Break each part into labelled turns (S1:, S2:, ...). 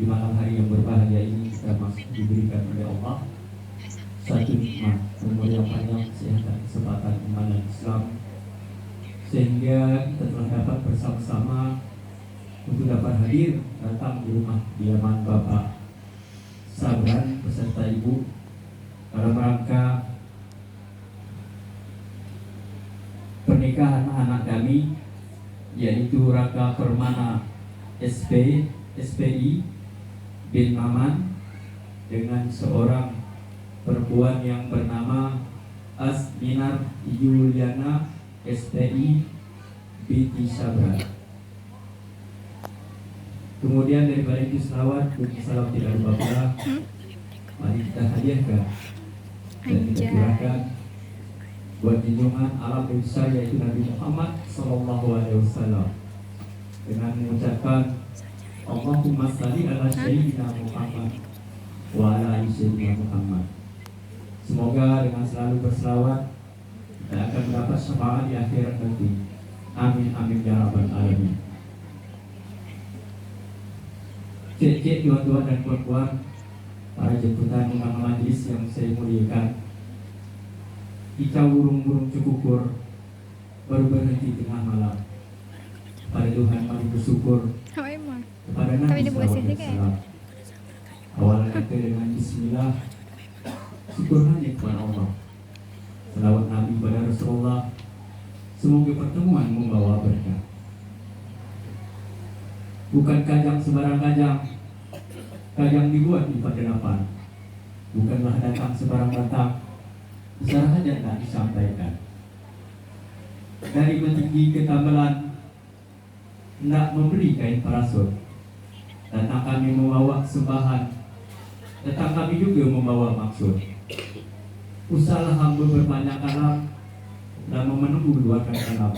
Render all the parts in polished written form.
S1: di malam hari yang berbahagia ini kita masih diberikan oleh Allah satu nikmat umur yang panjang, kesehatan, kesempatan iman dan Islam, sehingga kita telah dapat bersama-sama untuk dapat hadir datang di rumah kediaman Bapak Sabran beserta Ibu dalam rangka pernikahan anak kami, yaitu Raka Permana SPI bin Maman dengan seorang perempuan yang bernama Asminar Yuliana SPI binti Sabran. Kemudian daripada itu selawat dan salam tidak lupa pula, mari kita hadiahkan dan kita curahkan buat junjungan alam besar yaitu Nabi Muhammad SAW dengan mengucapkan Allahumma salli ala sayyidina Muhammad wa ala ali sayyidina Muhammad. Semoga dengan selalu berselawat kita akan mendapat syafaat di akhirat nanti. Amin amin ya rabbal alamin. Cek tuan-tuan dan puan-puan, para jemputan imam majelis yang saya muliakan, kicau burung-burung cukukur baru berhenti tengah malam. Pada Tuhan mari bersyukur, kepada Nabi SAW. Awalnya kita dengan Bismillah, syukur hanya kepada Allah. Selawat Nabi pada Rasulullah, semoga pertemuan membawa berkah. Bukan kajang sembarang kajang, kajang dibuat di padanapan. Bukanlah datang sembarang datang, besar hajat tak disampaikan. Dari mentinggi ketambalan, hendak membeli kain parasut. Datang kami membawa sembahan, datang kami juga membawa maksud. Usahlah hamba berbanyak kalam dan menunggu luarkan kalam.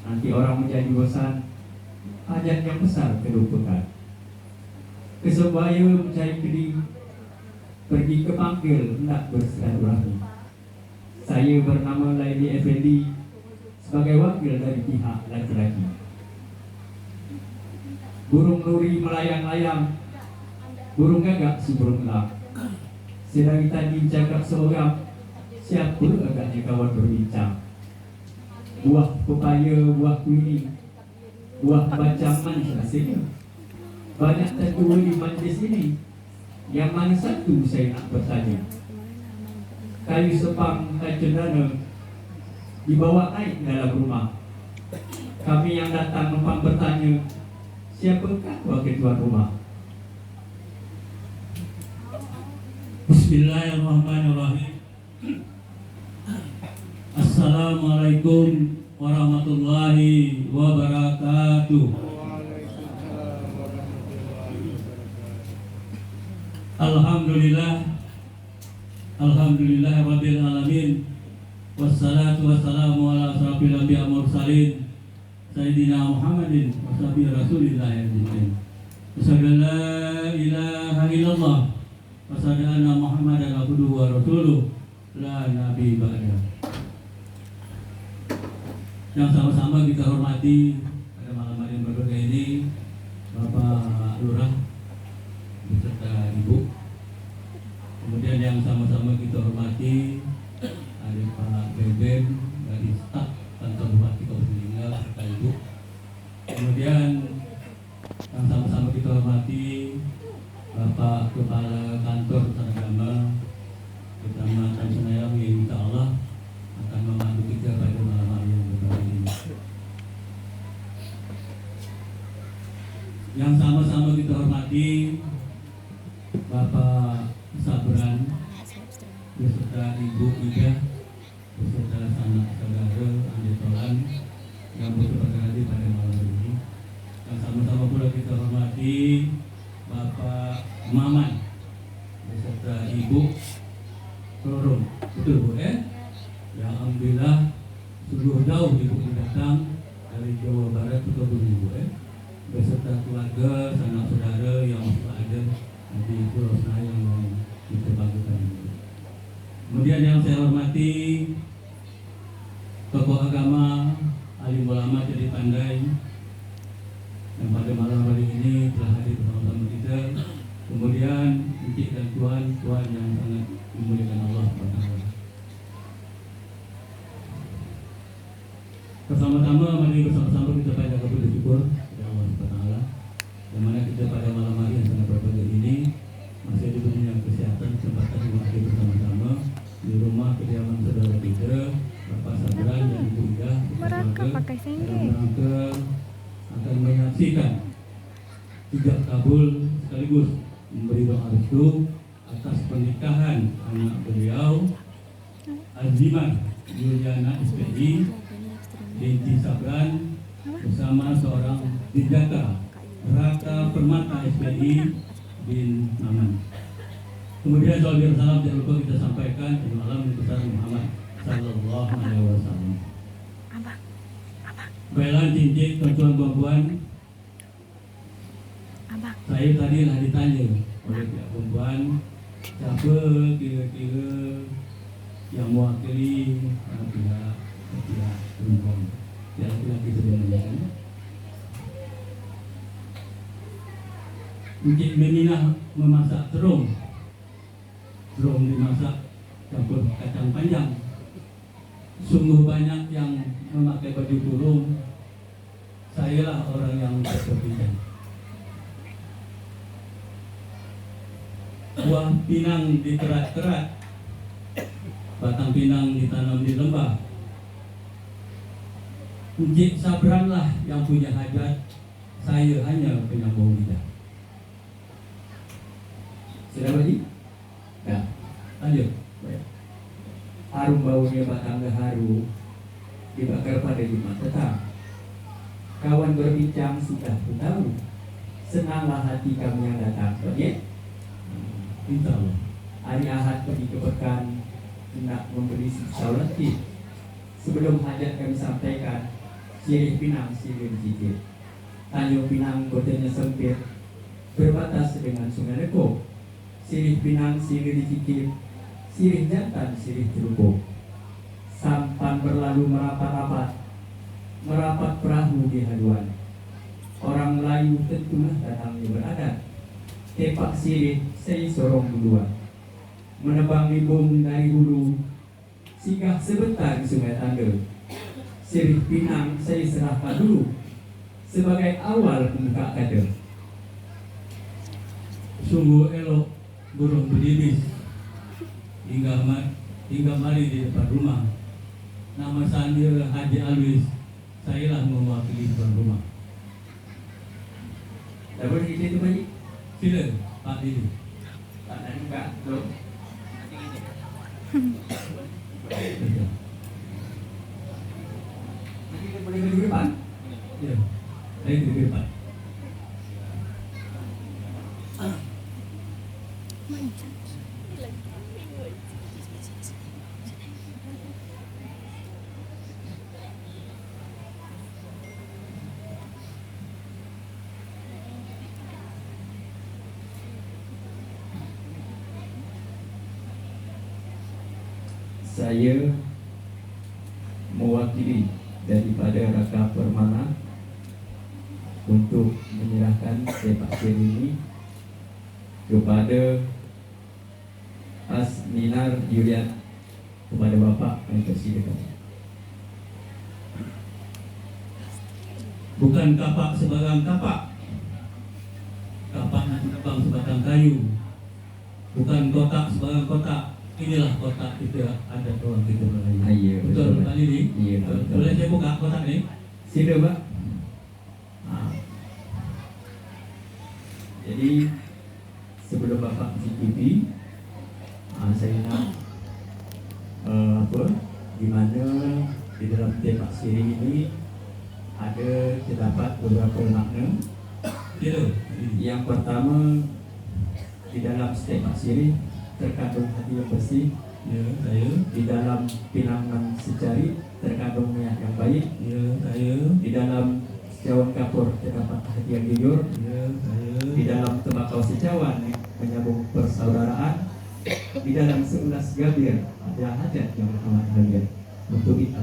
S1: Nanti orang menjadi bosan, hajat yang besar kelupukan. Kesebaya mencari keding, pergi ke panggil hendak bersilaturahmi. Saya bernama Laili Effendi sebagai wakil dari pihak laki-laki. Burung nuri melayang-layang, burung gagak suburung elang. Sedang tadi cakap seorang, siapa agaknya kawan berbincang. Buah pepaya, buah kuning, buah bacang manis rasanya. Banyak tertua di majlis ini, yang mana satu saya nak bertanya. Kayu sepang dan cendana dibawa naik dalam rumah. Kami yang datang numpang bertanya, siapakah wakil tuan rumah?
S2: Bismillahirrahmanirrahim. Assalamualaikum warahmatullahi wabarakatuh. Alhamdulillah rabbil alamin. Wassalatu wassalamu ala asrafil anbiya mursalin Sayyidina Muhammadin wa sahbihi rasulillah ajmain. Asyhadu an la ilaha illallah wa asyhadu anna Muhammadan abduhu wa rasuluh la nabi ba'da. Yang sama-sama kita hormati pada malam hari yang berbahagia ini, Bapak Lurah beserta Ibu. Kemudian yang sama-sama kita hormati ada Pak Beben dari staf kantor Bupati Kabupaten Lingga serta Ibu. Kemudian yang sama-sama kita hormati Bapak Kepala Kantor Agama Kecamatan Senayan yang insya Allah akan memandu kita pada malam hari yang berbahagia ini. Yang sama-sama kita hormati Bapak Sabran beserta Ibu Ida beserta sanak saudara Anjetolan yang berbahagia pada malam hari ini. Yang sama-sama pula kita hormati Bapak Maman beserta Ibu Rorom, betul Bu ya? Yang alhamdulillah sungguh jauh Ibu datang dari Jawa Barat ke Ibu beserta keluarga, sanak saudara yang ada di Pulau Senayan yang kita banggakan ini. Kemudian yang saya hormati tokoh agama, alim ulama jadi pandai yang pada malam hari ini telah hadir bersama-sama kita tuan-tuan yang sangat dimuliakan Allah SWT. Pertama-tama mari bersama-sama kita panjatkan puji syukur kepada Allah SWT, yang mana kita pada malam hari yang sangat berbahagia ini masih diberikan kesehatan, kesempatan menghadiri bersama-sama di rumah kediaman saudara kita Bapak Sabran dan Ibu Ida
S3: Mereka pakai
S2: dalam
S3: sendiri.
S2: rangka akan menyaksikan ijab kabul sekaligus memberi doa restu atas pernikahan anak beliau Azimah Yuliana SPI binti Sabran bersama seorang dijaka Raka Permata SPI bin Maman. Kemudian soal salam jangan lupa kita sampaikan malam besar Muhammad Sallallahu Alaihi Wasallam. Baiklah cincin tuan-tuan puan-puan, saya tadi lah ditanya oleh pihak perempuan siapa kira-kira yang mewakili pihak perempuan yang laki-laki sebenarnya. Encik Meminah memasak terung dimasak campur kacang panjang. Sungguh banyak yang memakai baju kurung. Sayalah orang yang terpilih. Buah pinang dikerat-kerat, batang pinang ditanam di lembah. Encik Sabranlah yang punya hajat, saya hanya penyambung lidah.
S1: Sudah lagi? Ya.
S2: Lanjut.
S1: Baik. Harum baunya batang gaharu dibakar pada Jumat petang. Kawan berbincang sudah ku tahu, senanglah hati kami yang datang. Oke?
S2: Insya Allah.
S1: Hari Ahad pergi ke pekan, hendak memberi saulat Id. Sebelum hajat kami sampaikan, sirih Pinang sirih cicit. Tanjung Pinang kotanya sempit, berbatas dengan Sungai Lekuk. Sirih Pinang sirih dicicit, sirih jantan sirih terubuk. Sampan berlalu merapat-rapat, merapat perahu di haluan. Orang Melayu tentulah datangnya beradat. Tepak sirih sei sorong duluan. Menebang limbung dari hulu, singgah sebentar di Sungai Tanda. Sirih Pinang sei serahkan dulu sebagai awal pembuka kader.
S2: Sungguh elok burung berdiri hingga mari di depan rumah. Nama saya Haji Alwis, sayalah mewakili tuan rumah.
S1: Tak boleh kita itu Pak Haji?
S2: Sila Pak Didi.
S1: Tak nak buka belum? Nanti kita boleh ke depan?
S2: Ya, saya di depan.
S1: Saya mewakili daripada Raka Permana untuk menyerahkan sepak sir ini kepada Asminar Yulian, kepada Bapak yang tersilakan.
S2: Bukan kapak sebarang kapak. Kapak nak terbang sebatang kayu. Bukan kotak sebarang kotak. Inilah kotak kita ada orang kita Melayu.
S1: Iya,
S2: Betul Pak Didi?
S1: Iya, betul.
S2: Boleh saya buka kotak ni?
S1: Sila Pak. Jadi sebelum Bapak cicipi, saya nak di mana di dalam tepak sirih ini ada terdapat beberapa makna.
S2: Sila.
S1: Yang pertama, di dalam tepak sirih terkandung hati yang bersih.
S2: Ya, saya.
S1: Di dalam pinangan secari terkandung niat yang baik.
S2: Ya, saya.
S1: Di dalam secawan kapur terdapat hati yang jujur.
S2: Ya, saya.
S1: Di dalam tembakau secawan menyambung persaudaraan. Di dalam seulas gabir ada hajat yang amat bahagia. Untuk itu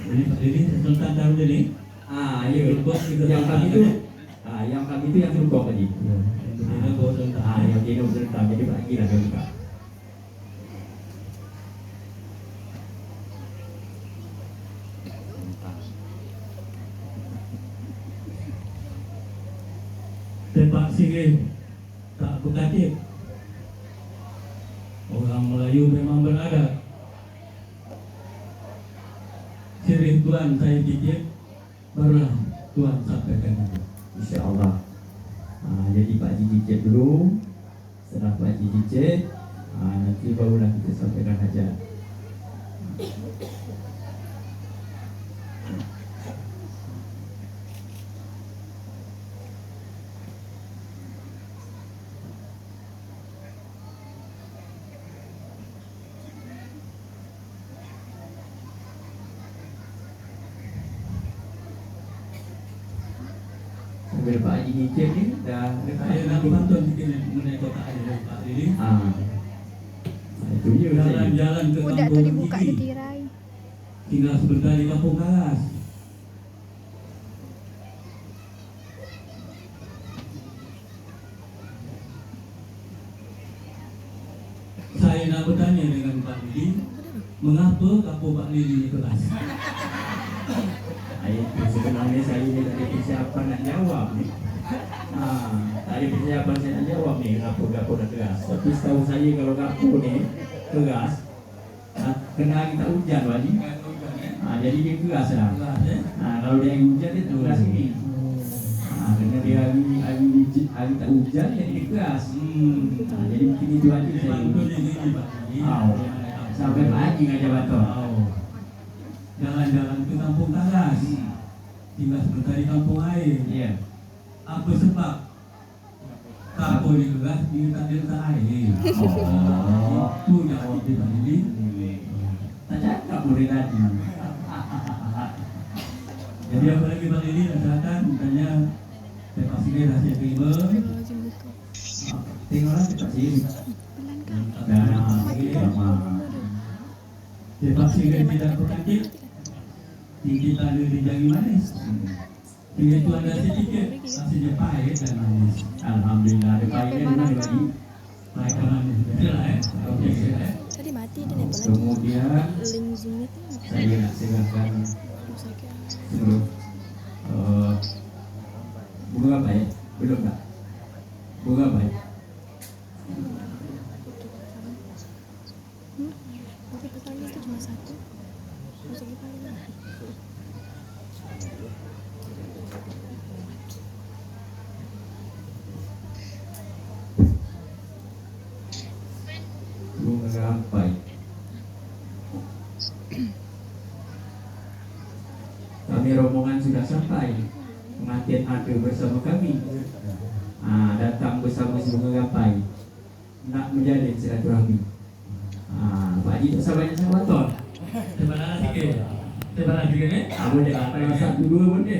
S2: Jadi Pak Didi tentang taruh jadi.
S1: iya. Yang kami itu Yang kami itu yang serupok tadi.
S2: Betina bawa tentang.
S1: Yang dia bertentang, jadi bagi lah dia buka.
S2: Tepak sirih tak berkatib. Orang Melayu memang berada. Sirih Tuhan saya cicip, barulah Tuhan sampaikan itu.
S1: InsyaAllah. Jadi Pak Haji cicip dulu. Setelah Pak Haji cicip, nanti barulah kita sampaikan hajat. Sambil Pak Haji cicip ni dah
S2: Saya nak bantu sikit mengenai kota air Pak Lili.
S1: Itu je saya.
S2: Jalan-jalan ke
S3: Udah
S2: kampung
S3: tu dibuka
S2: Gigi.
S3: ada tirai.
S2: Tinggal sebentar di kampung Karas. Saya nak bertanya dengan Pak Lili, mengapa kampung Pak Lili ni keras?
S1: Sebenarnya saya ni tak ada persiapan nak jawab ni. Tak ada persiapan saya nak jawab ni kenapa dah keras. Tapi setahu saya kalau gapo ni keras, kena hari tak hujan lagi. Jadi dia keras lah. Kalau dia hari hujan dia tak keras ni. Kena dia hari tak hujan jadi dia keras. Jadi mungkin itu aja saya. Sampai Pak Haji ngajak batok.
S2: Jalan-jalan ke kampung Karas, tinggal sebentar di kampung air.
S1: Ya.
S2: Apa sebab kampung ni keras, dia tak ada letak air? Itu jawab dia Pak Lili.
S1: Tak cakap boleh tadi.
S2: Jadi apa lagi Pak Lili nak silakan tanya. Saya pastikan dah siap terima.
S1: Tengoklah cepat sini.
S2: Saya pastikan tidak berkantik. Tinggi tak ada di jari manis. Tinggi tu ada sedikit, rasanya pahit dan manis.
S1: Alhamdulillah ada pahit dan manis lagi.
S2: Pahit dan manis. Betul lah Okey,
S3: Tadi mati dia nak lagi.
S1: Kemudian
S3: Link Zoom itu.
S1: saya nak serahkan sebelum bunga apa ya? Belum tak? Bunga apa ya?
S3: Tapi pertanyaan itu cuma satu. Masuk kita lagi.
S1: Bunga apa ya? Kami rombongan sudah sampai. Pengantin ada bersama kami. Datang bersama si bunga gapai nak menjalin silaturahmi. Pak Haji tak sabar banyak sangat betul.
S2: Terbalas sikit. Terbalas sikit
S1: Boleh lah, kalau satu dua pun dia.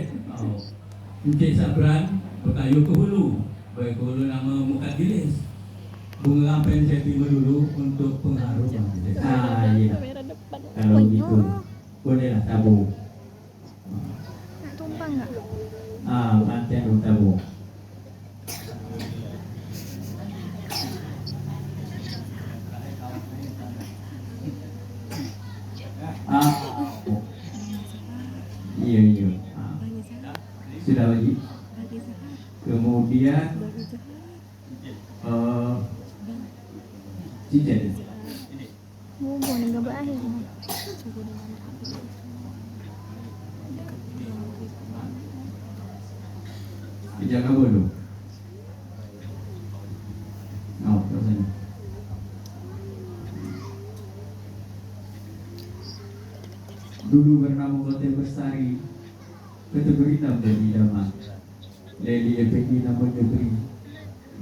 S2: Encik Sabran berkayu ke hulu. Baik ke hulu nama Mukaddis. Bunga apa yang saya terima dulu untuk pengharum majlis.
S1: Ya.
S3: Kamera depan.
S1: Kalau gitu bolehlah tabur.
S3: Nak tumpang enggak?
S1: Pengantin dulu tabur. Iya.
S3: Bagi Zahar.
S1: Sudah lagi.
S3: Bagi Zahar.
S1: Kemudian
S3: Bagi Zahar.
S1: cincin.
S3: Bubur ni gambar akhir. Cuba dengan
S1: Kejap apa dulu? Kat sana. Dulu bernama Hotel Bestari, kategori enam dari Daman. Leli FPG nama negeri.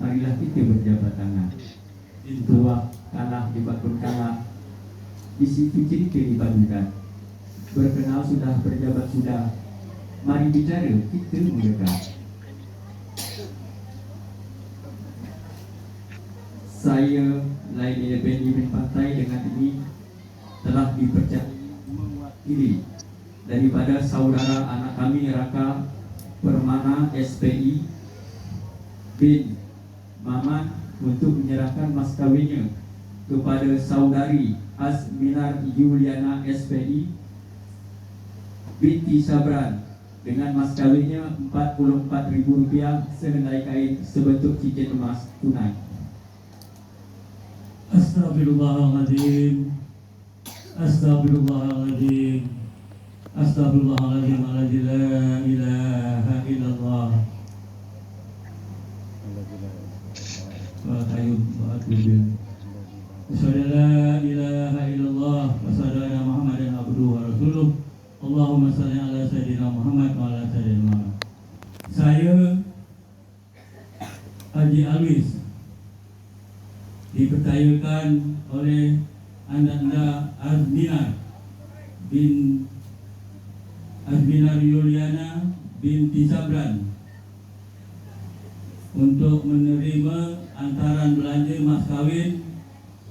S1: Marilah kita berjabat tangan. Tua kalah dibakun kalah. Di situ cerita dibagikan. Berkenal sudah, berjabat sudah. Mari bicara, kita mendekat. Saya Laili Effendi bin Pantai dengan ini telah dipercaya daripada saudara anak kami Raka Permana SPI bin Maman untuk menyerahkan mas kawinnya kepada saudari Azminar Yuliana SPI binti Sabran dengan mas kawinnya Rp44.000 sehelai kain sebentuk cincin emas tunai.
S2: Astagfirullahaladzim. Astagfirullahaladzim. Astagfirullahaladzim. La ilaha illallah. Wa tayyib wa atubin. Asyhadu an la ilaha illallah wa asyhadu anna Muhammadan abduhu wa rasuluh. Allahumma shalli ala sayyidina Muhammad wa ala sayyidina Muhammad. Saya Haji Alwis dipercayakan oleh Anda Azminar Yuliana binti Sabran untuk menerima antaran belanja mas kawin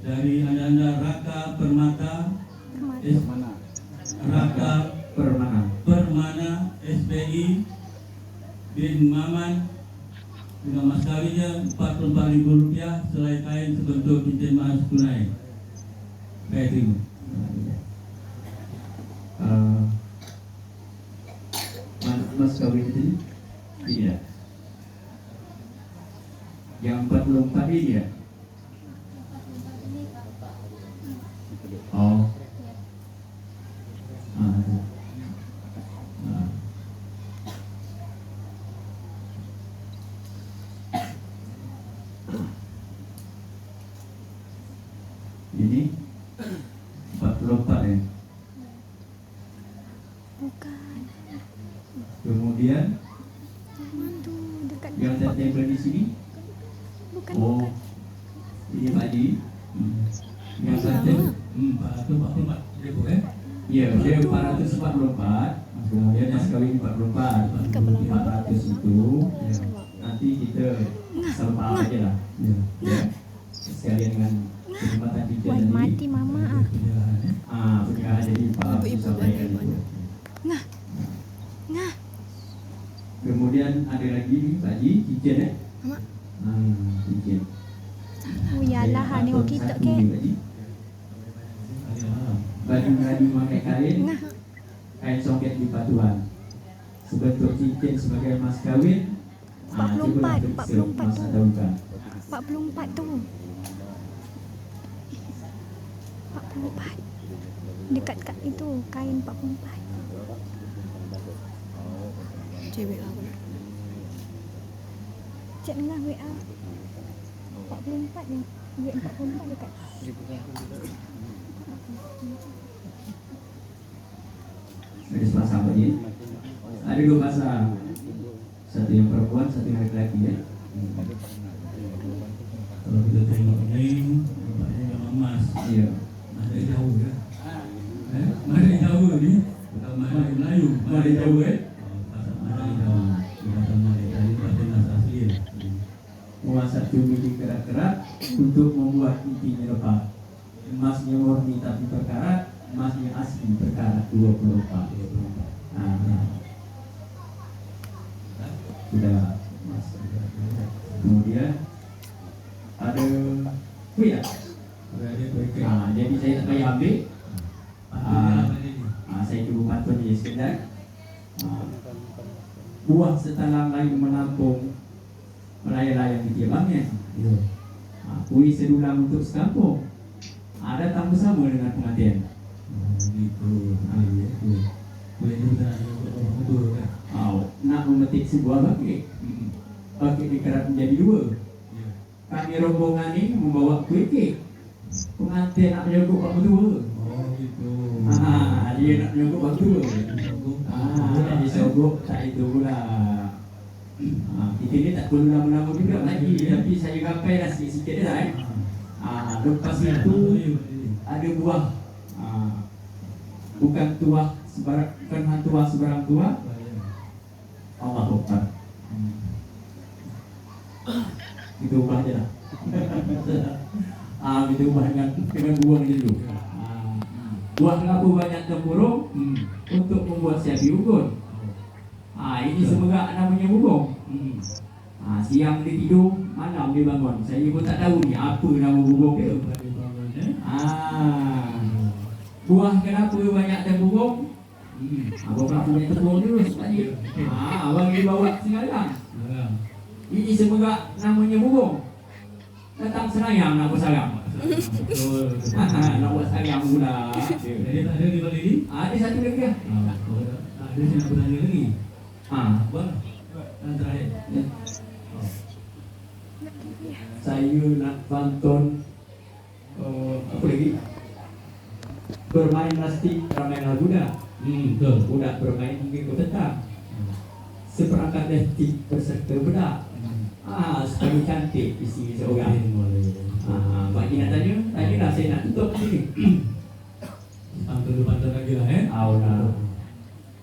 S2: dari Anda Raka Permana SPI bin Maman dengan mas kawinnya Rp44.000 selai kain sebentuk cincin emas tunai. Saya terima.
S1: Mas kawin itu iya. Yang 44 ini ya. Oh. Ini 44 ya.
S3: Bukan.
S1: Kemudian
S3: Mantu dekat.
S1: yang tempel di sini.
S3: Bukan.
S1: Oh. Ini Pak Haji. Yang tempel.
S2: Rp44.000 ya.
S1: Iya, dia 444. Kemudian mas kawin 44. 400 itu nanti kita sama aja lah. Ya. Sekalian dengan perkhidmatan kita
S3: Wah,
S1: tadi.
S3: mati mama ah.
S1: Penyegahan jadi Pak Abdi sampaikan itu.
S3: Nah. Nah.
S1: Kemudian ada lagi nih Pak Haji, cincin ya.
S3: Mak.
S1: Cincin.
S3: Oh yalah ha nengok kita ke.
S1: Baju ngadi pakai kain,
S3: Nah.
S1: kain soket di batuan. Sebentuk cincin sebagai mas kawin.
S3: 44
S1: mas atau bukan?
S3: 44 tu. 44. Dekat kat itu kain 44.
S4: Cewek aku nak.
S3: Cek dengan WA. 44 ni. Duit 44 dekat.
S1: Ada sepasang Pak Haji. Ada 2 pasang. Satu yang perempuan, satu yang laki-laki ya.
S2: Kalau kita tengok ini, nampaknya yang emas.
S1: Iya.
S2: Ada jauh ya. Ada jauh ni. Bukan mana Melayu.
S1: Ada jauh ya.
S2: Ada jauh. Kita mari tadi pasal nas asli.
S1: Muat 1 mili kerat-kerat untuk membuat intinya lepas. Emasnya murni tapi perkarat, emasnya asli perkarat 24. Sudah emas. Kemudian ada kuih tak? Jadi saya tak payah ambil. Saya cuba pantun dia sekejap. Buah setalang lain menampung melayang-layang di tiabangnya. Kuih sedulang untuk sekampung. Datang bersama dengan pengantin.
S2: Gitu. Boleh juga betul kan?
S1: Nak memetik sebuah bakit. Bakit dikerat menjadi 2. Kami rombongan ini membawa kuih kek. Pengantin nak menyogok pak berdua.
S2: Oh gitu.
S1: Dia nak menyogok pak berdua. Jadi sogok tak itu pula. Kita ni tak perlu lama-lama juga lagi. Tapi saya gapai dah sikit-sikit dah lepas itu ada buah. Bukan tuah sebarang, bukan hantuah sebarang tuah. Allah Akbar. Kita ubah je lah. Kita ubah dengan buang je dulu. Buah kelapa banyak tempurung untuk membuat siapi ukur. Ini semoga namanya bubung. Siang dia tidur, malam dia bangun. Saya pun tak tahu ni apa nama burung dia. Buah kenapa banyak tempurung? Abang pernah punya tempurung dulu sebab dia. Abang dia bawa sekarang. Ini semoga namanya burung. Datang serayang nak buat sarang.
S2: Betul.
S1: Nak buat sarang pula.
S2: Jadi tak ada di balik ni?
S1: Ada satu lagi lah.
S2: Ada saya nak bertanya lagi. Buat yang terakhir.
S1: Saya nak tonton apa lagi? Bermain plastik ramai lagu dah.
S2: Betul.
S1: Budak bermain hingga ke petang. Seperangkat plastik berserta bedak. Sekali cantik isi seorang. Pak Haji nak tanya? Tanyalah, saya nak tutup sini.
S2: Pantun lagi lah
S1: Lah.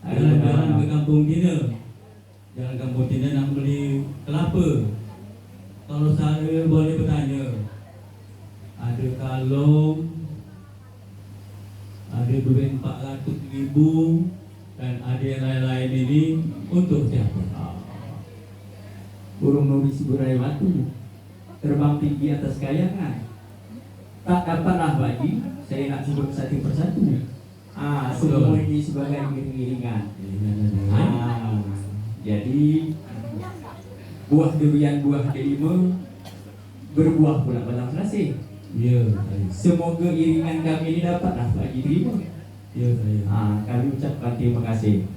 S2: Jalan ke kampung Tina. Jalan kampung Tina nak beli kelapa. Kalau saya boleh bertanya, ada kalung, ada duit 400,000 dan ada yang lain-lain ini untuk siapa?
S1: Burung nuri Siburai Watu terbang tinggi atas kayangan. Tak dapatlah bagi, saya nak sebut satu persatu. Semua ini sebagai iring-iringan. Jadi buah durian, buah delima berbuah pula batang selasih.
S2: Ya,
S1: Semoga iringan kami ini dapatlah bagi terima.
S2: ya saya.
S1: Kami ucapkan terima kasih.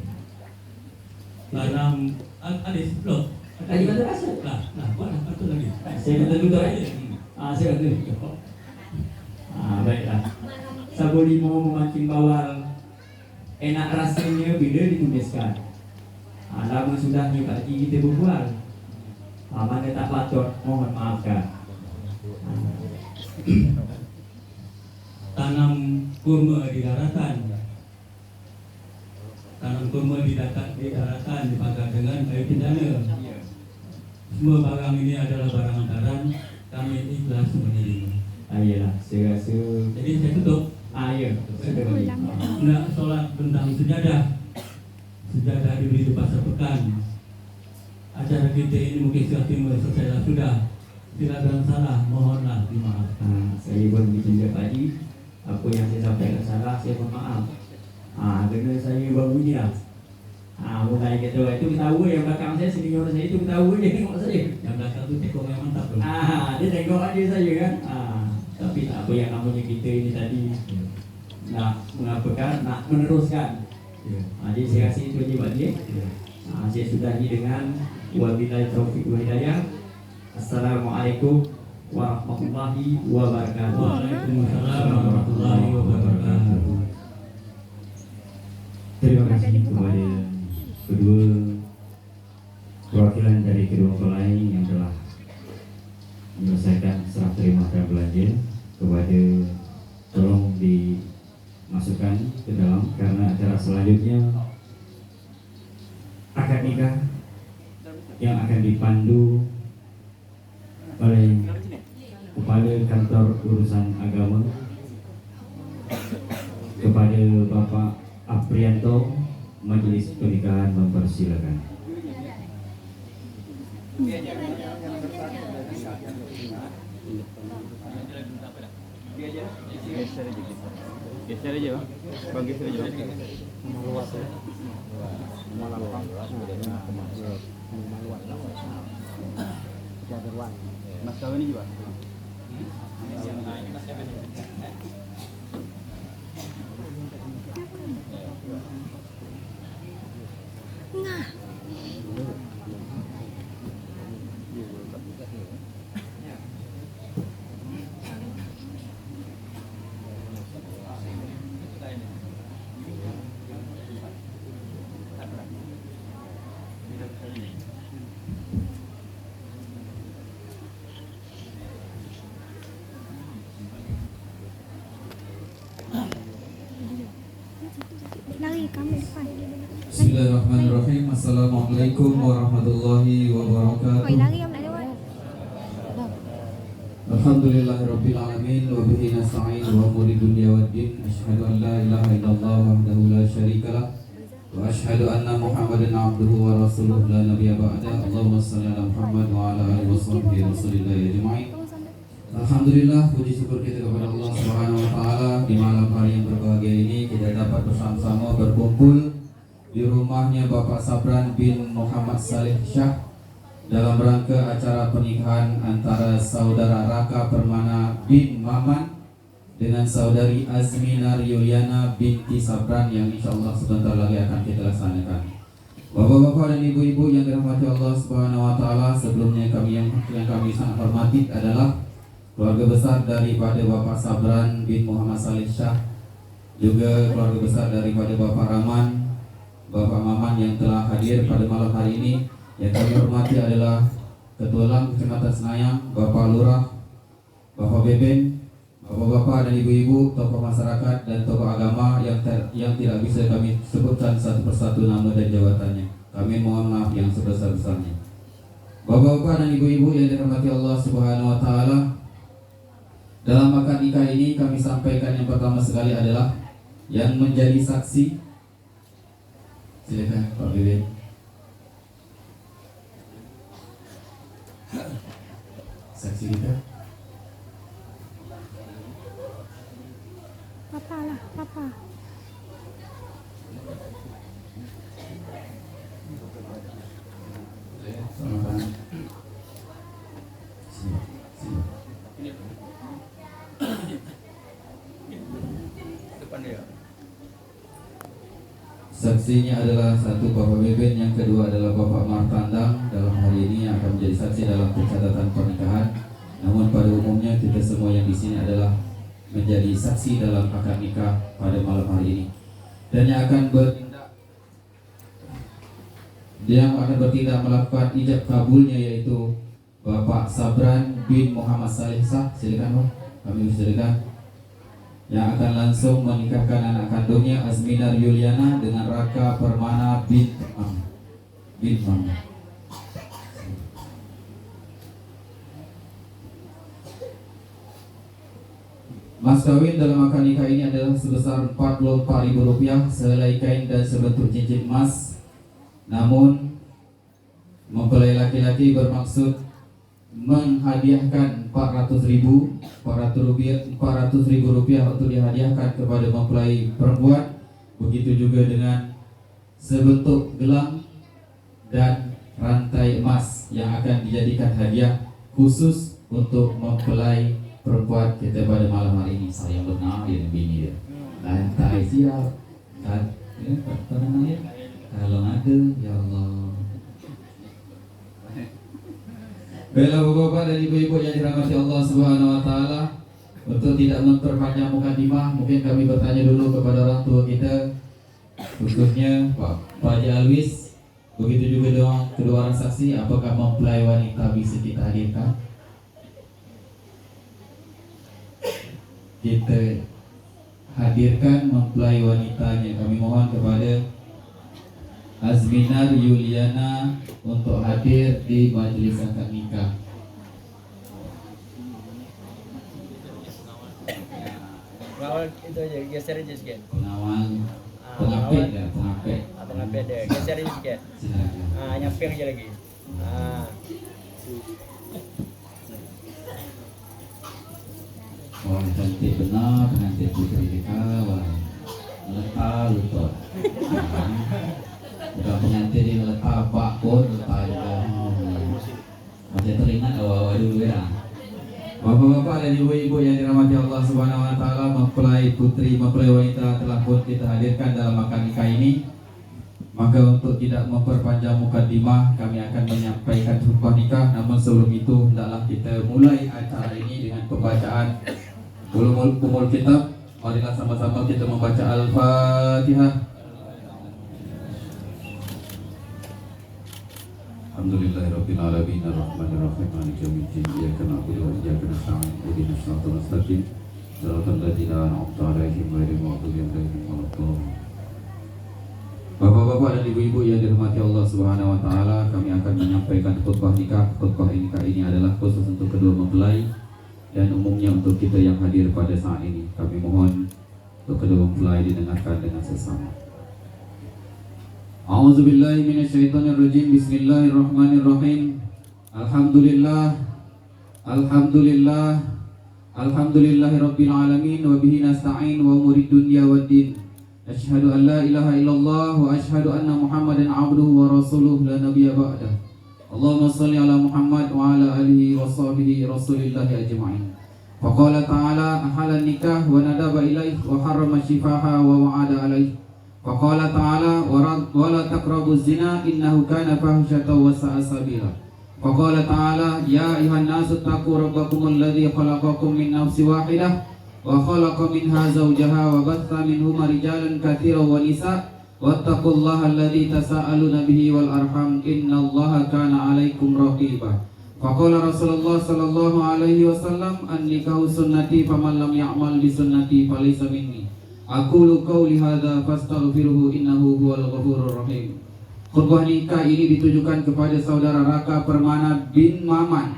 S2: Tanam ada sebelum.
S1: Tadi kata rasa.
S2: Buatlah pantun lagi.
S1: Saya kata dulu aja. Saya kata dulu. Baiklah. Sabu limo memancing bawal. Enak rasanya bila dituliskan. Lama sudahnya Pak Haji kita berbual. Mana tak patut, mohon maafkan.
S2: Tanam kurma di daratan. Tanam kurma di daratan dipakai dengan kayu cendana. Semua barang ini adalah barang hantaran. Kami ikhlas menerima.
S1: Iyalah, saya rasa.
S2: Jadi saya tutup.
S1: Ya, sudah bagi.
S2: Nak solat tentang sejadah. Sejadah diberi di pasar pekan. Acara kita ini mungkin selesai sudah. Tidak ada yang salah, mohonlah dimaafkan.
S1: Saya pun bikin Pak Haji. Apa yang saya sampaikan salah, saya mohon maaf. Kerana saya baru ni lah. Mulai kata itu ketawa yang belakang saya, senior saya itu ketawa dia tengok saya.
S2: Yang belakang tu tekong yang mantap tu.
S1: Dia tengok aja saya kan. Tapi tak apa, yang namanya kita ini tadi nak mengapakan, nak meneruskan. Jadi saya rasa itu je Pak Haji. Saya sudahi dengan wabillahi taufiq wal hidayah. Assalamualaikum warahmatullahi wabarakatuh.
S2: Waalaikumsalam warahmatullahi wabarakatuh.
S5: Terima kasih kepada kedua perwakilan dari kedua mempelai yang telah menyelesaikan serah terima dan belanja. Kepada tolong dimasukkan ke dalam karena acara selanjutnya akad nikah yang akan dipandu oleh Kepala Kantor Urusan Agama kepada Bapak Aprianto. Majelis pernikahan mempersilakan.
S6: Geser aja bang, geser aja bang. Mas kawin ini juga.
S3: Lari kamu depan.
S7: Bismillahirrahmanirrahim. Assalamualaikum warahmatullahi
S3: Oi,
S7: wabarakatuh.
S3: lari yang nak lewat.
S7: Alhamdulillahirabbil alamin wa bihi nasta'in wa umuri dunya waddin. Asyhadu an la ilaha illallah wahdahu la syarikalah وأشهد أن محمدا عبده ورسوله لا نبي بعده. اللهم صل على محمد وعلى آله وصحبه رسولillah ajma'in. Alhamdulillah, puji syukur kita kepada Allah Subhanahu wa taala di malam hari yang berbahagia ini kita dapat bersama-sama berkumpul di rumahnya Bapak Sabran bin Muhammad Saleh Shah dalam rangka acara pernikahan antara saudara Raka Permana bin Maman dengan saudari Azminar Yuliana binti Sabran yang insyaallah sebentar lagi akan kita laksanakan. Bapak-bapak dan ibu-ibu yang dirahmati Allah Subhanahu wa taala, sebelumnya yang kami sangat hormati adalah keluarga besar daripada Bapak Sabran bin Muhammad Saleh Shah, juga keluarga besar daripada Bapak Rahman, Bapak Maman yang telah hadir pada malam hari ini. Yang kami hormati adalah Ketua Lang Kecamatan Senayang, Bapak Lurah, Bapak Beben, Bapak-bapak dan ibu-ibu, tokoh masyarakat dan tokoh agama yang tidak bisa kami sebutkan satu persatu nama dan jabatannya. Kami mohon maaf yang sebesar-besarnya. Bapak-bapak dan ibu-ibu yang dirahmati Allah Subhanahu wa taala, dalam akad nikah ini kami sampaikan yang pertama sekali adalah yang menjadi saksi. Silakan Pak Beben. Saksi kita.
S3: Papa lah, papa.
S7: Saksinya adalah satu Bapak Beben, yang kedua adalah Bapak Martandang. Dalam hari ini akan menjadi saksi dalam pencatatan pernikahan. Namun pada umumnya kita semua yang di sini adalah menjadi saksi dalam akad nikah pada malam hari ini. Dan yang akan bertindak melakukan ijab kabulnya yaitu Bapak Sabran bin Muhammad Saleh Shah. Silakan Pak, kami silakan. Yang akan langsung menikahkan anak kandungnya Azminar Yuliana dengan Raka Permana bin Maman. Mas kawin dalam akad nikah ini adalah sebesar Rp44.000 sehelai kain dan sebentuk cincin emas. Namun mempelai laki-laki bermaksud menghadiahkan Rp400.000 untuk dihadiahkan kepada mempelai perempuan. Begitu juga dengan sebentuk gelang dan rantai emas yang akan dijadikan hadiah khusus untuk mempelai perempuan kita pada malam hari ini. Saya benar ya bini dia. Lantai siap. Kalau ada, ya Allah. Baiklah bapak-bapak dan ibu-ibu yang dirahmati Allah Subhanahu wa taala, untuk tidak memperpanjang mukadimah, mungkin kami bertanya dulu kepada orang tua kita, khususnya Pak Haji Alwis, begitu juga dengan kedua orang saksi, apakah mempelai wanita bisa kita hadirkan? Kita hadirkan mempelai wanitanya. Kami mohon kepada Azminar Yuliana untuk hadir di majelis akad nikah.
S8: Pengawal itu aja, geser aja sedikit.
S7: Pengawal, pengapit ya, pengapit.
S8: Pengapit deh, geser aja sedikit.
S7: Silakan.
S8: Nyamping aja lagi.
S7: Wah, cantik benar pengantin putri kita. Wah, letak lutut. Bukan pengantin yang letak pak pun letak juga. Masih teringat awal-awal dulu ya. Bapak-bapak dan ibu-ibu yang dirahmati Allah Subhanahu wa taala, mempelai putri, mempelai wanita telah pun kita hadirkan dalam akad nikah ini. Maka untuk tidak memperpanjang mukadimah, kami akan menyampaikan khutbah nikah. Namun sebelum itu hendaklah kita mulai acara ini dengan pembacaan ulumul kitab. Marilah sama-sama kita membaca Al-Fatihah. Alhamdulillahirabbil alamin arrahmanir rahim maliki yaumiddin iyyaka na'budu wa iyyaka nasta'in ihdinas siratal mustaqim siratal ladzina an'amta 'alaihim ghairil maghdubi 'alaihim waladdallin. Bapak-bapak dan ibu-ibu yang dirahmati Allah Subhanahu wa taala, kami akan menyampaikan khutbah nikah. Khutbah nikah ini adalah khusus untuk kedua mempelai dan umumnya untuk kita yang hadir pada saat ini. Kami mohon untuk kedua mempelai didengarkan dengan sesama. A'udzubillahi minasyaitonirrajim. Bismillahirrahmanirrahim. Alhamdulillah. Alhamdulillah. Alhamdulillahirabbil alamin wa bihi nasta'in wa umurid dunya waddin. Asyhadu an la ilaha illallah wa asyhadu anna Muhammadan 'abduhu wa rasuluhu la nabiyya ba'dah. Allahumma shalli ala Muhammad wa ala alihi wa sahbihi rasulillahi ajma'in. Faqala ta'ala ahalan nikah wa nadaba ilaih wa harrama shifaha wa wa'ada alaih. Faqala ta'ala wa la taqrabuz zina innahu kana fahsyatan wa sa'a sabila. Faqala ta'ala ya ayuhan nasu taqu rabbakum alladhi khalaqakum min nafsin wahidah wa khalaqa minha zawjaha wa batha minhuma rijalan katsiran wa nisaa wattaqullaha alladhi tasaaluna bihi wal arham innallaha kana 'alaikum raqiba. Faqala Rasulullah sallallahu alaihi wasallam an-nikahu sunnati faman lam ya'mal bi sunnati falaysa minni. Aqulu qawli hadza fastaghfiruhu innahu huwal ghafurur rahim. Khutbah nikah ini ditujukan kepada saudara Raka Permana bin Maman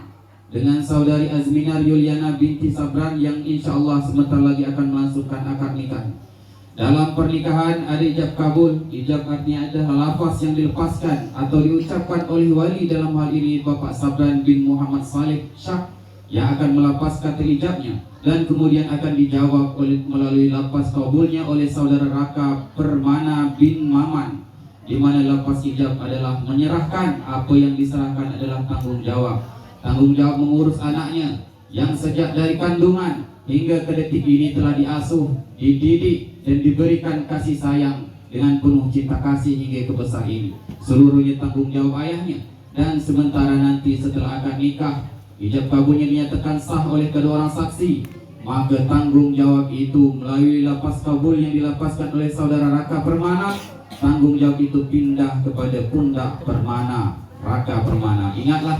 S7: dengan saudari Azminar Yuliana binti Sabran yang insyaallah sebentar lagi akan melangsungkan akad nikah. Dalam pernikahan ada ijab kabul. Ijab artinya adalah lafaz yang dilepaskan atau diucapkan oleh wali, dalam hal ini Bapak Sabran bin Muhammad Saleh Syah, yang akan melepas kata ijabnya dan kemudian akan dijawab melalui lafaz kabulnya oleh saudara Raka Permana bin Maman, di mana lafaz ijab adalah menyerahkan. Apa yang diserahkan adalah tanggung jawab. Tanggung jawab mengurus anaknya yang sejak dari kandungan hingga ke detik ini telah diasuh, dididik dan diberikan kasih sayang dengan penuh cinta kasih hingga ke besar ini. Seluruhnya tanggung jawab ayahnya. Dan sementara nanti setelah akad nikah, ijab kabulnya dinyatakan sah oleh kedua orang saksi, maka tanggung jawab itu melalui lafaz kabul yang dilapaskan oleh saudara Raka Permana, tanggung jawab itu pindah kepada pundak Permana, Raka Permana. Ingatlah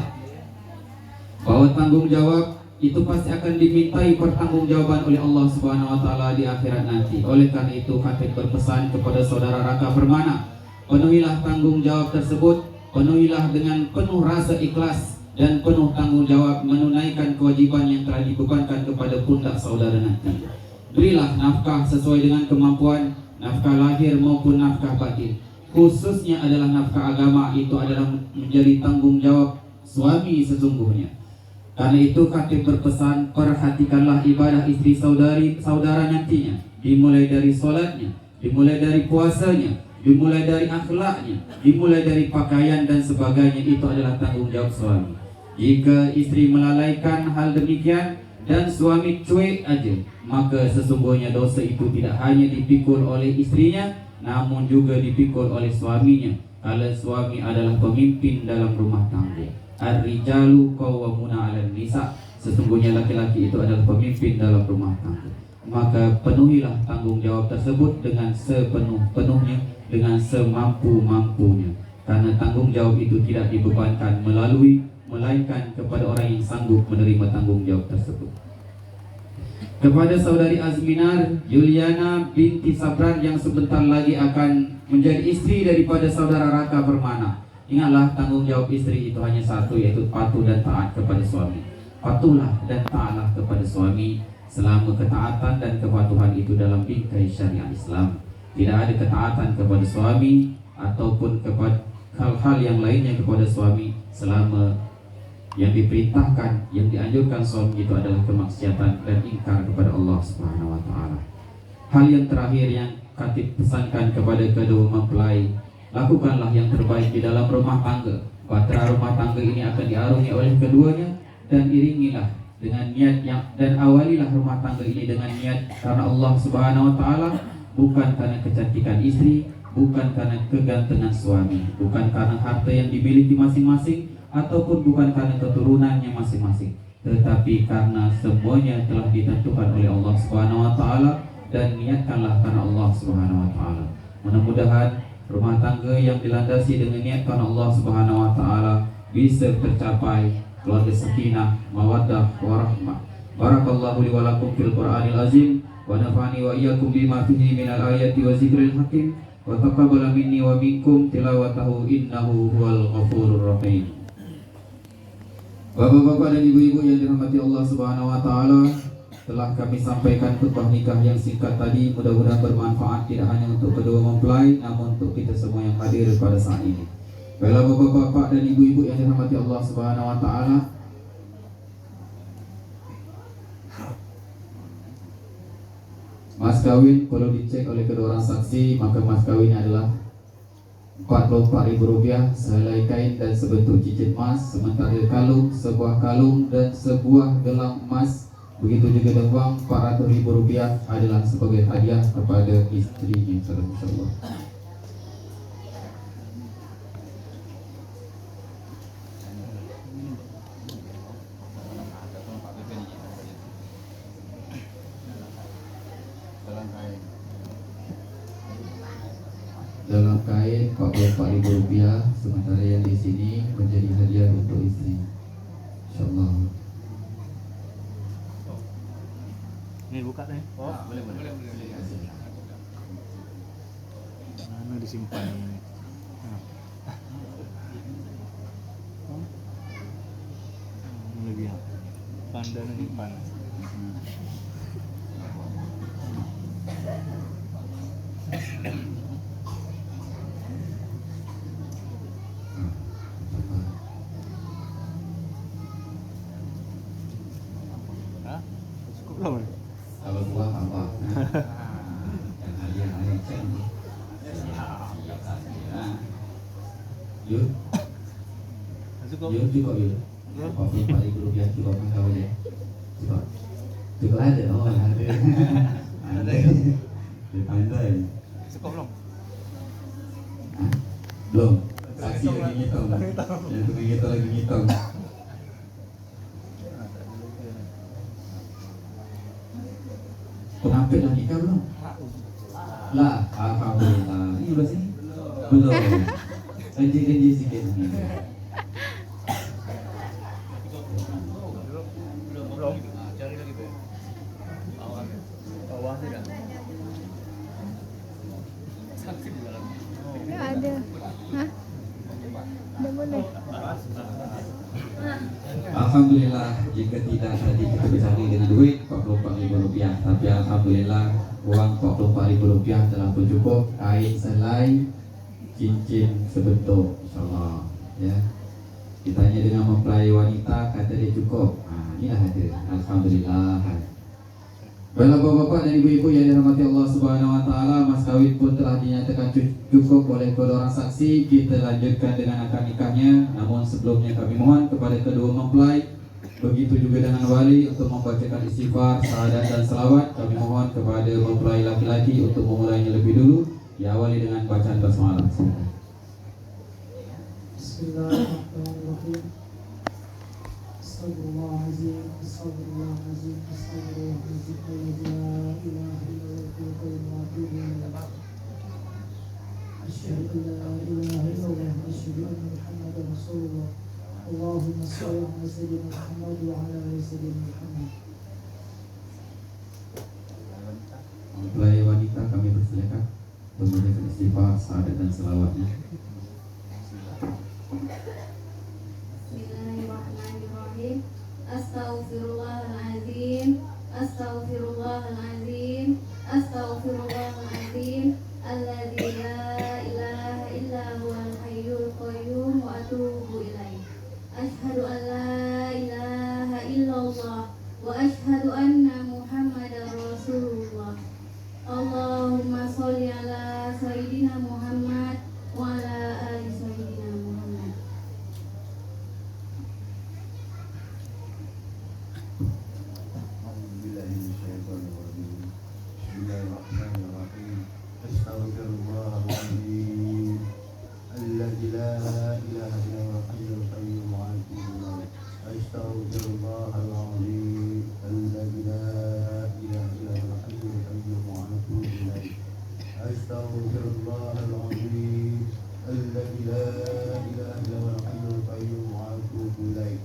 S7: bahwa tanggung jawab itu pasti akan dimintai pertanggungjawaban oleh Allah Subhanahu wa taala di akhirat nanti. Oleh karena itu Khatib berpesan kepada saudara Raka Permana, penuhilah tanggung jawab tersebut, penuhilah dengan penuh rasa ikhlas dan penuh tanggung jawab menunaikan kewajiban yang telah dibebankan kepada pundak saudara nanti. Berilah nafkah sesuai dengan kemampuan, nafkah lahir maupun nafkah batin. Khususnya adalah nafkah agama, itu adalah menjadi tanggung jawab suami sesungguhnya. Karena itu Khatib berpesan, perhatikanlah ibadah istri saudara nantinya, dimulai dari solatnya, dimulai dari puasanya, dimulai dari akhlaknya, dimulai dari pakaian dan sebagainya. Itu adalah tanggung jawab suami. Jika istri melalaikan hal demikian dan suami cuek aja, maka sesungguhnya dosa itu tidak hanya dipikul oleh istrinya, namun juga dipikul oleh suaminya, kalau suami adalah pemimpin dalam rumah tangga. Ar-rijalu qawwamuna 'alan nisa, sesungguhnya laki-laki itu adalah pemimpin dalam rumah tangga. Maka penuhilah tanggung jawab tersebut dengan sepenuh-penuhnya, dengan semampu-mampunya. Karena tanggung jawab itu tidak dibebankan melainkan kepada orang yang sanggup menerima tanggung jawab tersebut. Kepada saudari Azminar Yuliana binti Sabran yang sebentar lagi akan menjadi istri daripada saudara Raka Permana, ingatlah tanggung jawab istri itu hanya satu, yaitu patuh dan taat kepada suami. Patuhlah dan taatlah kepada suami selama ketaatan dan kepatuhan itu dalam bingkai syariat Islam. Tidak ada ketaatan kepada suami ataupun kepada hal-hal yang lainnya kepada suami selama yang diperintahkan, yang dianjurkan suami itu adalah kemaksiatan dan ingkar kepada Allah Subhanahu wa taala. Hal yang terakhir yang Khatib pesankan kepada kedua mempelai, lakukanlah yang terbaik di dalam rumah tangga. Bahtera rumah tangga ini akan diarungi oleh keduanya, dan iringilah dengan niat dan awalilah rumah tangga ini dengan niat karena Allah Subhanahu wa taala, bukan karena kecantikan istri, bukan karena kegantengan suami, bukan karena harta yang dimiliki masing-masing, ataupun bukan karena keturunannya masing-masing, tetapi karena semuanya telah ditentukan oleh Allah Subhanahu wa taala, dan niatkanlah karena Allah Subhanahu wa taala. Mudah-mudahan rumah tangga yang dilandasi dengan niat karena Allah Subhanahu wa taala bisa tercapai, keluarga sakinah, mawaddah, warahmah. Barakallahu li wa lakum fil Qur'anil azim, wa nafa'ani wa iyyakum bima fihi minal ayati wa zikril hakim, wa taqabbala minni wa minkum tilawatahu innahu huwal ghafurur rahim. Bapak-bapak dan ibu-ibu yang dirahmati Allah Subhanahu wa taala, telah kami sampaikan khutbah nikah yang singkat tadi. Mudah-mudahan bermanfaat tidak hanya untuk kedua mempelai, namun untuk kita semua yang hadir pada saat ini. Baiklah bapak-bapak dan ibu-ibu yang dirahmati Allah Subhanahu wa taala. Mas kawin perlu dicek oleh kedua orang saksi, maka mas kawin adalah Rp44.000 sehelai kain dan sebentuk cincin emas, sementara kalung, sebuah kalung dan sebuah gelang emas, begitu juga dengan uang Rp400.000 adalah sebagai hadiah kepada istrinya. Insyaallah. Dalam kain Rp44.000, sementara yang di sini menjadi hadiah untuk istri. Insyaallah.
S6: Ini buka nih. Oh, boleh. Mana disimpan ini? Lebih pandai nih panas. Cukup belum?
S7: Kalau buah apa? Yang hadiah cek. Yuk.
S6: Cukup.
S7: Yuk cukup yuk. Rp44.000 cukup kan kau ya? Cukup. Cukup ada. Oh ada. Ada. Pandai.
S6: Cukup belum?
S7: Belum. Saksi lagi ngitung. Yang tu kita lagi ngitung. Penampil dah nikah belum? Lah, alhamdulillah. Ini udah sini? Belum. Janji sikit ni.
S8: Belum. Cari lagi be. Bawah tidak. Saksi di dalam.
S3: Tak ada. Hah? Dah boleh.
S7: Alhamdulillah, jika tidak tadi kita bercari dengan duit Rp44.000, tapi alhamdulillah uang Rp44.000 telah pun cukup, kain selai, cincin sebentuk, insyaallah. Ya, ditanya dengan mempelai wanita, kata dia cukup. Inilah ada, alhamdulillah. Baiklah bapak-bapak dan ibu-ibu yang dirahmati Allah Subhanahu wa taala, mas kawin pun telah dinyatakan cukup oleh kedua orang saksi. Kita lanjutkan dengan akad nikahnya. Namun sebelumnya kami mohon kepada kedua mempelai, begitu juga dengan wali, untuk membacakan istighfar, syahadat dan selawat. Kami mohon kepada mempelai laki-laki untuk memulainya lebih dulu. Diawali dengan bacaan basmalah.
S9: Bismillahirrahmanirrahim. Astagfirullahaladzim, astagfirullahaladzim, astagfirullahaladzim, la ilaha illallah wa atubu ilaih. Asyhadu an la ilaha illallah wa asyhadu anna Muhammadar Rasulullah. Allahumma shalli ala sayyidina Muhammad wa ala ali sayyidina Muhammad.
S7: Mempelai wanita kami persilakan membacakan istighfar, syahadat dan selawatnya.
S10: Bismillahirrahmanirrahim. Astaghfirullahaladzim, astaghfirullahaladzim, astaghfirullahaladzim. Alladzi la ilaha illa huwal hayyul qayyum wa atubu ilaih. Asyhadu an la ilaha illallah wa asyhadu anna Muhammadar Rasulullah. Allahumma sholli ala sayyidina Muhammad wa ala ali sayyidina Muhammad.
S11: Bismillahirrahmanirrahim. Astaghfirullahaladzim, alladzi la ilaha illallah hayyul qayyum wa atubu ilaih. Astaghfirullahaladzim, alladzi la ilaha illallah hayyul qayyum wa atubu ilaih. Astaghfirullahaladzim, alladzi la ilaha illallah hayyul qayyum wa atubu ilaih.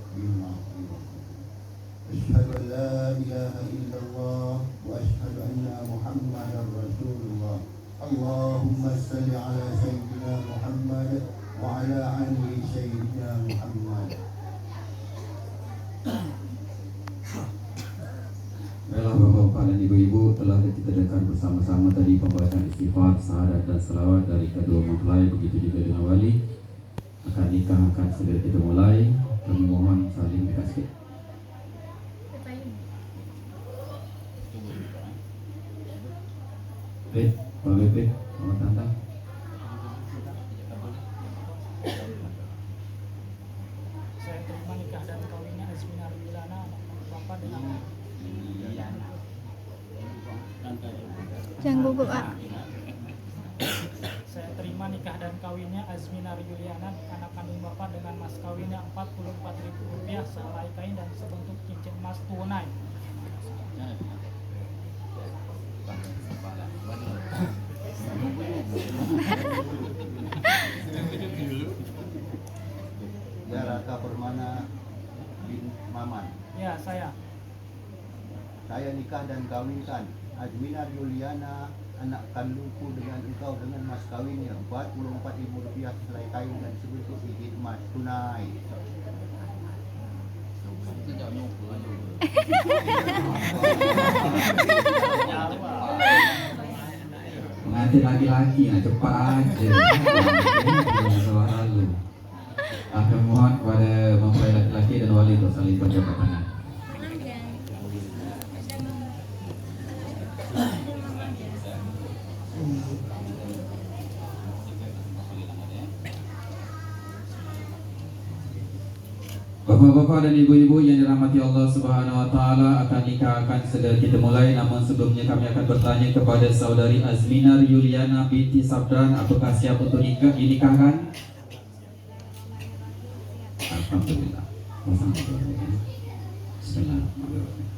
S11: Asyhadu an la ilaha illallah wa asyhadu anna Muhammadar Rasulullah. Allahumma salli ala sayyidina Muhammad wa ala ali sayyidina Muhammad.
S7: Baiklah bapak-bapak dan ibu-ibu, telah kita dengar bersama-sama tadi pembacaan istighfar, syahadat dan selawat dari kedua mempelai, begitu juga dengan wali. Akan nikah akan segera kita mulai. Kami mohon saling dekat sikit. Pak BP, Pak Tanta.
S9: Saya terima nikah dan kawinnya Azmina Rilana anak bapak dengan
S4: Jangan gugup, ah.
S9: saya terima nikah dan kawinnya Azmina Yuliana anak kandung bapak dengan mas kawinnya Rp44.000 sehelai kain dan sebentuk cincin emas tunai.
S11: Ya Raka Permana bin Maman.
S9: Ya, saya
S11: nikah dan kawinkan Azmina Yuliana anak kandungku dengan engkau dengan mas kawinnya Rp44.000 sehelai kain dan sebentuk cincin emas tunai.
S7: Pengantin laki-laki, nah cepat aja. Lalu. Kami mohon kepada mempelai laki-laki dan wali untuk saling berjabat tangan. Bapak-bapak dan ibu-ibu yang dirahmati Allah Subhanahu wa taala, akan nikah akan segera kita mulai. Namun sebelumnya kami akan bertanya kepada saudari Azmina Yuliana binti Sabran, apakah siap untuk dinikahkan? Alhamdulillah. Bismillahirrahmanirrahim.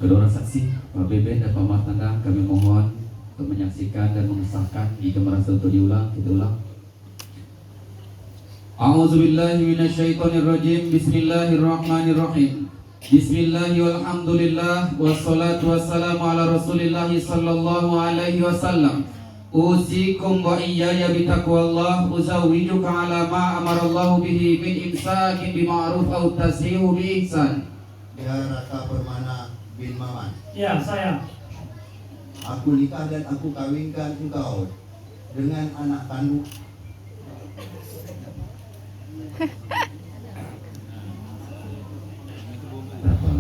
S7: Kedua orang saksi, Pak Beben dan Pak Martanda, kami mohon untuk menyaksikan dan mengesahkan. Jika merasa untuk diulang, kita ulang. A'udzubillahi minasyaitonirrajim. Bismillahirrahmanirrahim. Bismillahi walhamdulillah wassalatu wassalamu ala Rasulillah sallallahu alaihi wasallam. Usikum wa iyaya bitaqwallah, uzawwijuka ala ma amarallahu bihi min imsakin bima'ruf aw tasrihu bi ihsan.
S11: Ya Raka Permana bin Maman.
S9: Ya, saya
S11: Aku nikah dan aku kawinkan engkau dengan anak kandung.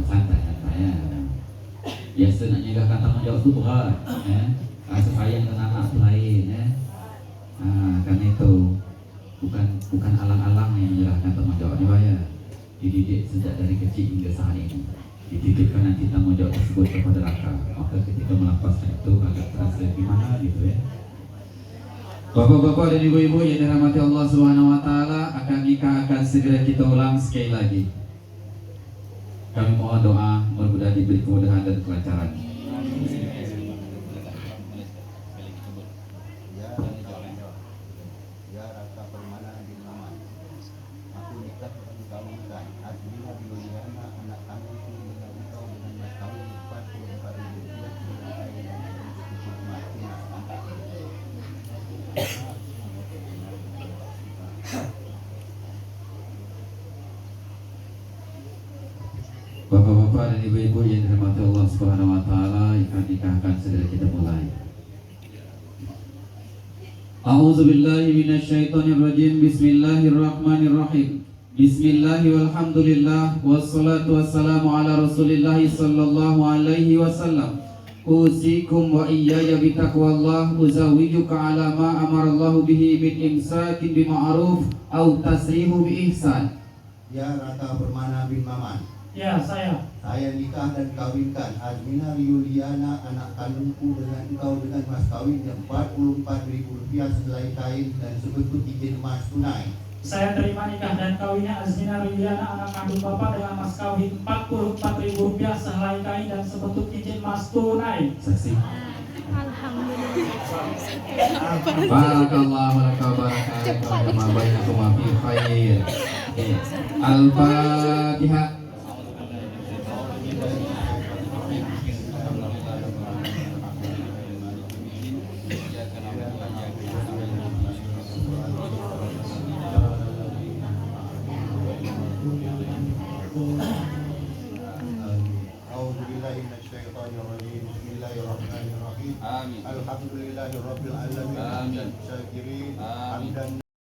S7: Santai-santai ya. Biasa nak nyegahkan tanggungjawab itu berat, ya. Rasa sayang dan anak itu lain, ya. Karena itu bukan alang-alang yang menyerahkan tanggungjawab jiwa, ya. Dididik sejak dari kecil hingga saat ini. Dititipkan nanti tanggungjawab tersebut kepada Raka. Maka ketika melepaskan itu agak terasa gimana gitu, ya. Bapak-bapak dan ibu-ibu yang dirahmati Allah Subhanahu wa taala, akan nikah akan segera kita ulang sekali lagi. Kami mohon doa, mudah-mudahan diberi kemudahan dan kelancaran.
S11: Ya Raka Permana bin Maman. Aku nikah dan kawinkan Azmina Yuliana anak kandungku dengan engkau dengan mas kawin Rp44.000 sehelai kain dan sebentuk cincin emas tunai.
S7: Bapak-bapak dan ibu-ibu yang dirahmati Allah Subhanahu wa taala, nikah akan segera kita mulai. A'udzubillahi minasyaitonirrajim. Bismillahirrahmanirrahim. Bismillahi walhamdulillah wassalatu wassalamu ala Rasulillah sallallahu alaihi wasallam. Usikum wa iyaya bitaqwallah, uzawwijuka ala ma amarallahu bihi min imsakin bima'ruf aw tasrihu bi ihsan.
S11: Ya Raka Permana bin Maman.
S9: Ya, saya
S11: nikah dan kawinkan Azmina Yuliana anak kandungku dengan engkau dengan mas kawin yang Rp44.000 sehelai kain dan sebentuk cincin emas tunai.
S9: Saya terima nikah dan kawinnya Azmina Rilana anak kandung bapak dengan mas kawin Rp44.000 sehelai kain dan sebentuk cincin emas tunai.
S7: Saksi.
S4: Alhamdulillah.
S7: Barakallahu laka barakatuh ma bainakum wa fi khair. Al-Fatihah.
S11: Alhamdulillahirabbil alamin.